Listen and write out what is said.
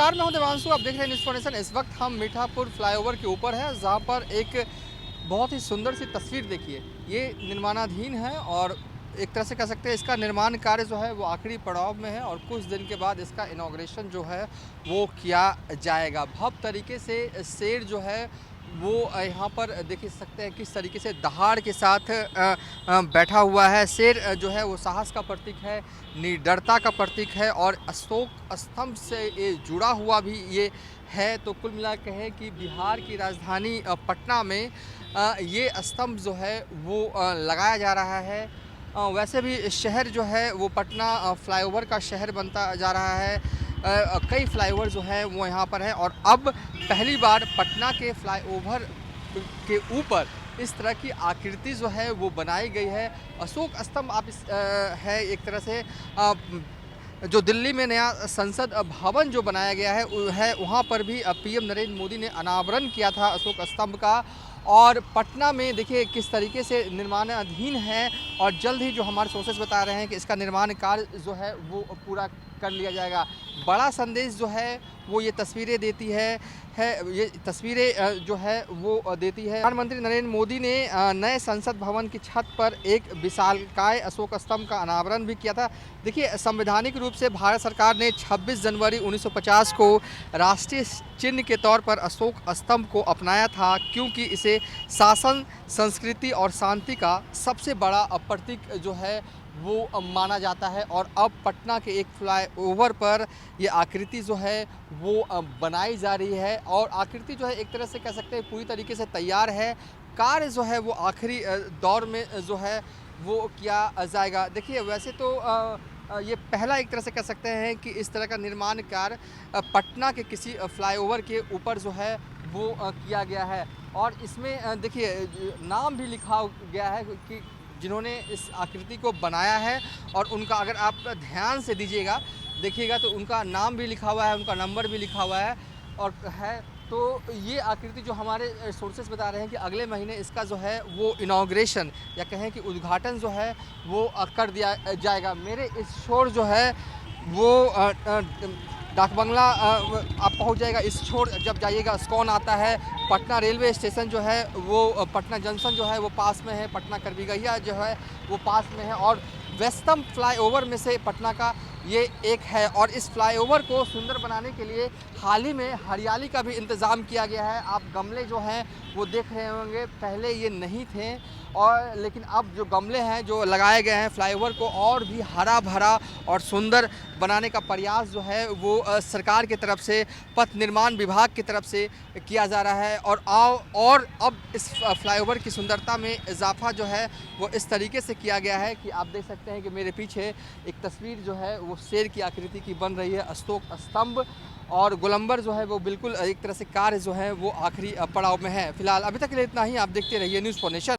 नमस्कार, मैं हूं देवांशु। आप देख रहे हैं न्यूज़ फाउंडेशन। इस वक्त हम मीठापुर फ्लाईओवर के ऊपर हैं, जहां पर एक बहुत ही सुंदर सी तस्वीर देखिए। ये निर्माणाधीन है और एक तरह से कह सकते हैं इसका निर्माण कार्य जो है वो आखिरी पड़ाव में है और कुछ दिन के बाद इसका इनॉग्रेशन जो है वो किया जाएगा। भव्य तरीके से शेर जो है वो यहाँ पर देख सकते हैं किस तरीके से दहाड़ के साथ बैठा हुआ है। शेर जो है वो साहस का प्रतीक है, निडरता का प्रतीक है और अशोक स्तंभ से ये जुड़ा हुआ भी ये है। तो कुल मिला के कहें कि बिहार की राजधानी पटना में ये स्तंभ जो है वो लगाया जा रहा है। वैसे भी शहर जो है वो पटना फ्लाईओवर का शहर बनता जा रहा है। कई फ्लाईओवर जो है वो यहाँ पर हैं और अब पहली बार पटना के फ्लाईओवर के ऊपर इस तरह की आकृति जो है वो बनाई गई है। अशोक स्तंभ आप इस है एक तरह से जो दिल्ली में नया संसद भवन जो बनाया गया है वहाँ पर भी पीएम नरेंद्र मोदी ने अनावरण किया था अशोक स्तंभ का। और पटना में देखिए किस तरीके से निर्माणाधीन है और जल्द ही जो हमारे सोर्सेज बता रहे हैं कि इसका निर्माण कार्य जो है वो पूरा कर लिया जाएगा। बड़ा संदेश जो है वो ये तस्वीरें देती है ये तस्वीरें जो है वो देती है। प्रधानमंत्री नरेंद्र मोदी ने नए संसद भवन की छत पर एक विशालकाय अशोक स्तंभ का अनावरण भी किया था। देखिए, संवैधानिक रूप से भारत सरकार ने 26 जनवरी 1950 को राष्ट्रीय चिन्ह के तौर पर अशोक स्तंभ को अपनाया था, क्योंकि इसे शासन, संस्कृति और शांति का सबसे बड़ा प्रतीक जो है वो माना जाता है। और अब पटना के एक फ्लाईओवर पर ये आकृति जो है वो बनाई जा रही है और आकृति जो है एक तरह से कह सकते हैं पूरी तरीके से तैयार है। कार्य जो है वो आखिरी दौर में जो है वो किया जाएगा। देखिए, वैसे तो ये पहला एक तरह से कह सकते हैं कि इस तरह का निर्माण कार्य पटना के किसी फ्लाईओवर के ऊपर जो है वो किया गया है। और इसमें देखिए नाम भी लिखा गया है कि जिन्होंने इस आकृति को बनाया है और उनका अगर आप ध्यान से देखिएगा तो उनका नाम भी लिखा हुआ है, उनका नंबर भी लिखा हुआ है और है। तो ये आकृति जो हमारे सोर्सेस बता रहे हैं कि अगले महीने इसका जो है वो इनॉग्रेशन या कहें कि उद्घाटन जो है वो कर दिया जाएगा। मेरे इस शोर जो है वो डाक बंगला आप पहुंच जाएगा। इस छोर जब जाइएगा स्कॉन आता है। पटना रेलवे स्टेशन जो है वो पटना जंक्शन जो है वो पास में है। पटना करबीगहिया जो है वो पास में है और वेस्टर्न फ्लाईओवर में से पटना का ये एक है। और इस फ्लाईओवर को सुंदर बनाने के लिए हाल ही में हरियाली का भी इंतज़ाम किया गया है। आप गमले जो हैं वो देख रहे होंगे, पहले ये नहीं थे और लेकिन अब जो गमले हैं जो लगाए गए हैं फ्लाईओवर को और भी हरा भरा और सुंदर बनाने का प्रयास जो है वो सरकार की तरफ से, पथ निर्माण विभाग की तरफ से किया जा रहा है। और अब इस फ्लाईओवर की सुंदरता में इजाफा जो है वो इस तरीके से किया गया है कि आप देख सकते हैं कि मेरे पीछे एक तस्वीर जो है वो शेर की आकृति की बन रही है, अशोक स्तंभ। और गोलंबर जो है वो बिल्कुल एक तरह से कार्य जो है वो आखिरी पड़ाव में है। फिलहाल अभी तक के लिए इतना ही। आप देखते रहिए न्यूज़ फाउंडेशन।